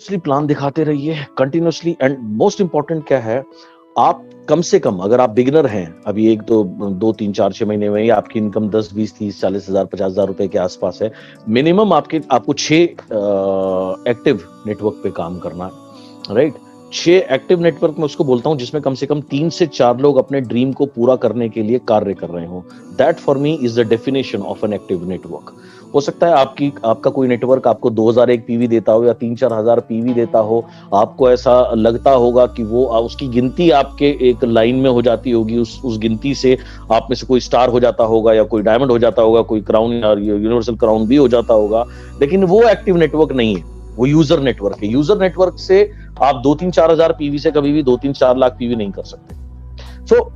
Plan दिखाते रहिए continuously. And most important क्या है, आप कम से कम, अगर आप बिगिनर हैं अभी, एक तो 2 3 4 6 महीने में ही आपकी इनकम 10 20 30 40 हजार 50 हजार रुपए के आसपास है, मिनिमम आपको 6 एक्टिव नेटवर्क पे काम करना है, राइट। 6 एक्टिव नेटवर्क में उसको बोलता हूं जिसमें कम से कम 3 से 4 लोग अपने ड्रीम को पूरा करने के लिए कार्य कर रहे हो। That for me is the definition of an active network. हो सकता है आपका कोई नेटवर्क आपको 2001 पीवी देता हो या 3-4 हजार पीवी देता हो, आपको ऐसा लगता होगा कि वो उसकी गिनती आपके एक लाइन में हो जाती होगी, उस गिनती से आप में से कोई स्टार हो जाता होगा या कोई डायमंड हो जाता होगा, कोई क्राउन या यूनिवर्सल क्राउन भी हो जाता होगा, लेकिन वो एक्टिव नेटवर्क नहीं है, वो यूजर नेटवर्क है। यूजर नेटवर्क से आप 2-3-4 हजार पीवी से कभी भी 2-3-4 लाख पीवी नहीं कर सकते। सो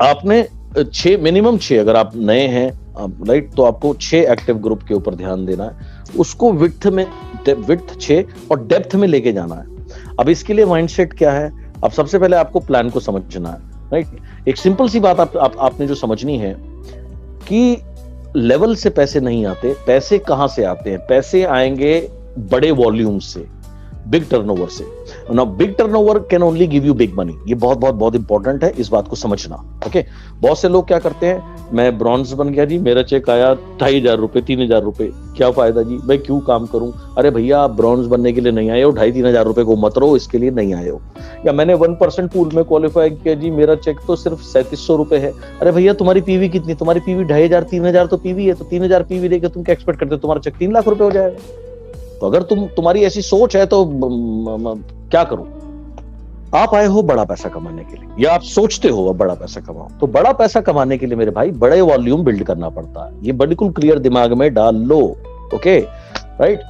आपने मिनिमम 6, अगर आप नए हैं राइट, तो आपको 6 एक्टिव ग्रुप के ऊपर ध्यान देना है, उसको विड्थ 6 और डेप्थ में लेके जाना है। अब इसके लिए माइंडसेट क्या है, अब सबसे पहले आपको प्लान को समझना है, राइट। एक सिंपल सी बात आपने जो समझनी है कि लेवल से पैसे नहीं आते, पैसे कहां से आते हैं? पैसे आएंगे बड़े वॉल्यूम से, बिग टर्नओवर से। Now big turnover can only give you big money. ये बहुत बहुत बहुत इंपॉर्टेंट है, इस बात को समझना। ओके, बहुत से लोग क्या करते हैं, मैं ब्रॉन्ज बन गया जी, मेरा चेक आया 2,500 रुपए 3,000 रुपए, क्या फायदा जी, मैं क्यों काम करूं? अरे भैया, आप ब्रॉन्ज बनने के लिए नहीं आए हो, 2,500-3,000 रुपए को मत रहो, इसके लिए नहीं आए हो। या मैंने 1% पूल में क्वालिफाई किया जी, मेरा चेक तो सिर्फ 3700 रुपए है। अरे भैया, तुम्हारी पीवी कितनी? तुम्हारी पीवी 2,500-3,000 तो पीवी है, तो 3,000 पीवी देके तुम क्या एक्सपेक्ट करते हो तुम्हारा चेक 3 लाख रुपए हो जाएगा? तो अगर तुम्हारी ऐसी सोच है तो क्या करूं? आप आए हो बड़ा पैसा कमाने के लिए, या आप सोचते हो अब बड़ा पैसा कमाओ, तो बड़ा पैसा कमाने के लिए मेरे भाई बड़े वॉल्यूम बिल्ड करना पड़ता है। ये बिल्कुल क्लियर दिमाग में डाल लो। Okay, right.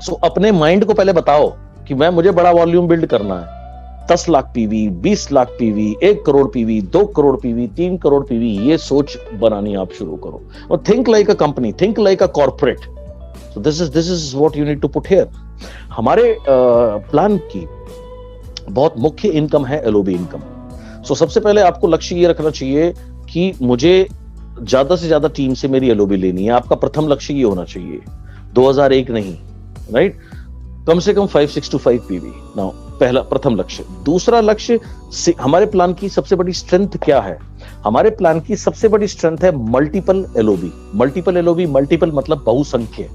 सो अपने माइंड को पहले बताओ कि मुझे बड़ा वॉल्यूम बिल्ड करना है। 10 lakh PV, 20 lakh PV, 1 crore PV, 2 crore PV, 3 crore PV, ये सोच बनानी आप शुरू करो। और think like a company, think like a corporate. So this is what you need to put here. हमारे प्लान की बहुत मुख्य इनकम है एलओबी इनकम। सो सबसे पहले आपको लक्ष्य ये रखना चाहिए कि मुझे ज्यादा से ज्यादा टीम से मेरी एलओबी लेनी है। आपका प्रथम लक्ष्य ये होना चाहिए, 2001 नहीं, राइट, कम से कम 5,625 पीवी। नाउ पहला प्रथम लक्ष्य। दूसरा लक्ष्य, हमारे प्लान की सबसे बड़ी स्ट्रेंथ क्या है? हमारे प्लान की सबसे बड़ी स्ट्रेंथ है multiple LOB. Multiple LOB, multiple मतलब बहुसंख्य,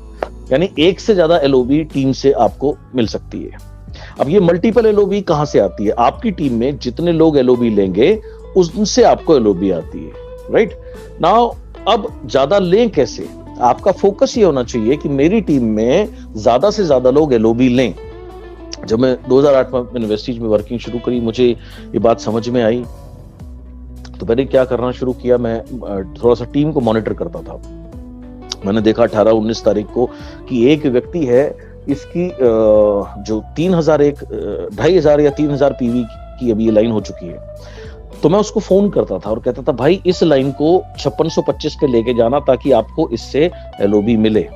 यानी एक से ज्यादा एलओबी टीम से आपको मिल सकती है। अब ये मल्टीपल एलओबी कहां से आती है? आपकी टीम में जितने लोग एलओबी लेंगे उनसे आपको एलओबी आती है, राइट। नाउ अब ज्यादा लें कैसे? आपका फोकस ये होना चाहिए कि मेरी टीम में ज्यादा से ज्यादा लोग एलओबी लें। जब मैं 2008 में यूनिवर्सिटी में वर्किंग शुरू करी, मुझे ये बात समझ में आई, तो मैंने क्या करना शुरू किया, मैं थोड़ा सा टीम को मॉनिटर करता था। मैंने देखा 18-19 तारीख को कि एक व्यक्ति है, इसकी जो 2,500 या 3,000 पीवी की अभी ये लाइन हो चुकी है। तो मैं उसको फोन करता था और कहता था, भाई इस लाइन को 5625 पे लेके जाना ताकि आपको इससे एलओबी मिले।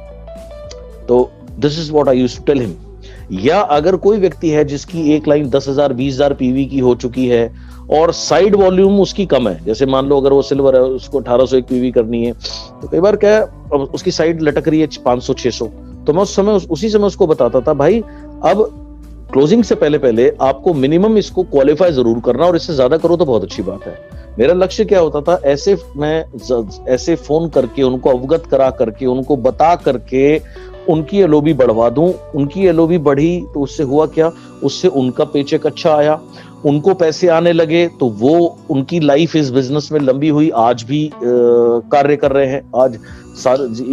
तो this is what I used to tell him. या अगर कोई व्यक्ति है जिसकी एक लाइन 10,000 20,000 पीवी की हो चुकी है और साइड वॉल्यूम उसकी कम है, जैसे मान लो अगर वो सिल्वर है, उसको 1801 पीवी करनी है, तो कई बार क्या है उसकी साइड लटक रही है 500-600, तो मैं उसी समय उसको बताता था, भाई अब क्लोजिंग से पहले आपको मिनिमम इसको क्वालिफाई जरूर करना, और इससे ज्यादा करो तो बहुत अच्छी बात है। मेरा लक्ष्य क्या होता था, ऐसे फोन करके उनको अवगत करा करके, उनको बता करके उनकी एलओबी बढ़वा दूं। उनकी एलओबी बढ़ी तो उससे हुआ क्या, उससे उनका पेचेक अच्छा आया, उनको पैसे आने लगे, तो वो उनकी लाइफ इस बिजनेस में लंबी हुई, आज भी कार्य कर रहे हैं। आज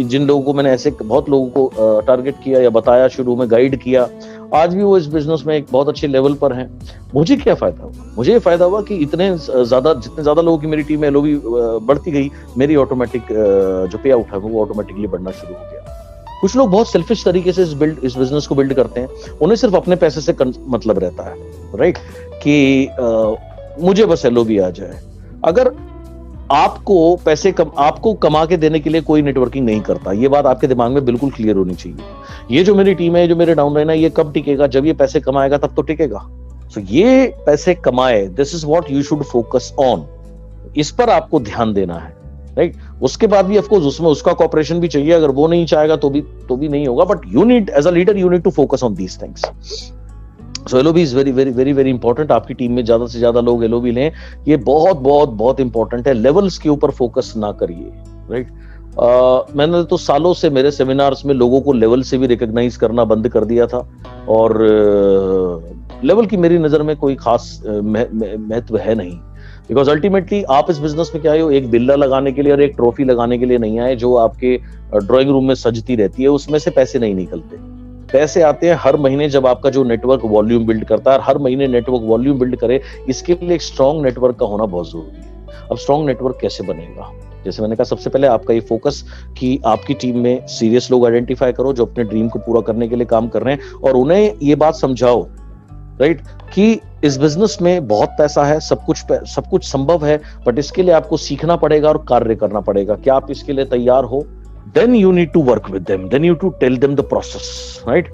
जिन लोगों को मैंने ऐसे बहुत लोगों को टारगेट किया या बताया, शुरू में गाइड किया, आज भी वो इस बिजनेस में एक बहुत अच्छे लेवल पर हैं। मुझे क्या फायदा हुआ? मुझे ये फायदा हुआ कि जितने ज्यादा लोगों की मेरी टीम में एलओबी बढ़ती गई, मेरी ऑटोमेटिक जो पे आउट है वो ऑटोमेटिकली बढ़ना शुरू हो गया। कुछ लोग बहुत सेल्फिश तरीके से इस बिजनेस को बिल्ड करते हैं, उन्हें सिर्फ अपने पैसे से मतलब रहता है, राइट, कि मुझे बस एलओबी आ जाए। अगर आपको कमा के देने के लिए कोई नेटवर्किंग नहीं करता, ये बात आपके दिमाग में बिल्कुल क्लियर होनी चाहिए। ये जो मेरी टीम है, जो मेरे डाउनलाइन है, ये कब टिकेगा? जब ये पैसे कमाएगा तब तो टिकेगा। सो ये पैसे कमाए, this is what you should focus on, इस पर आपको ध्यान देना है, राइट। उसके बाद भी ऑफकोर्स उसमें उसका कॉपरेशन भी चाहिए, अगर वो नहीं चाहेगा तो भी नहीं होगा, but you need as a leader, you need to focus on these things. So LOB is very very very very important. आपकी टीम में ज्यादा से ज्यादा लोग एलओबी लें, ये बहुत बहुत बहुत इंपॉर्टेंट है. लेवल्स के ऊपर फोकस ना करिए, राइट. मैंने तो सालों से मेरे सेमिनार्स में लोगों को लेवल से भी रिकॉग्नाइज करना बंद कर दिया था, और लेवल की मेरी नजर में कोई खास महत्व है नहीं. बिकॉज अल्टीमेटली आप इस बिजनेस में क्या हो, एक बिल्ला लगाने के लिए और एक ट्रॉफी लगाने के लिए नहीं आए जो आपके ड्राइंग रूम में सजती रहती है. उसमें से पैसे नहीं निकलते. पैसे आते हैं हर महीने जब आपका जो नेटवर्क वॉल्यूम बिल्ड करता है. हर महीने नेटवर्क वॉल्यूम बिल्ड करे, इसके लिए एक स्ट्रॉन्ग नेटवर्क का होना बहुत जरूरी है. अब स्ट्रॉन्ग नेटवर्क कैसे बनेगा? जैसे मैंने कहा, सबसे पहले आपका ये फोकस कि आपकी टीम में सीरियस लोग आइडेंटिफाई करो जो अपने ड्रीम को पूरा करने के लिए काम कर रहे हैं, और उन्हें ये बात समझाओ, राइट, कि इस बिजनेस में बहुत पैसा है, सब कुछ संभव है, बट इसके लिए आपको सीखना पड़ेगा और कार्य करना पड़ेगा. क्या आप इसके लिए तैयार हो? Then you need to work with them. Then you to tell them the process, right?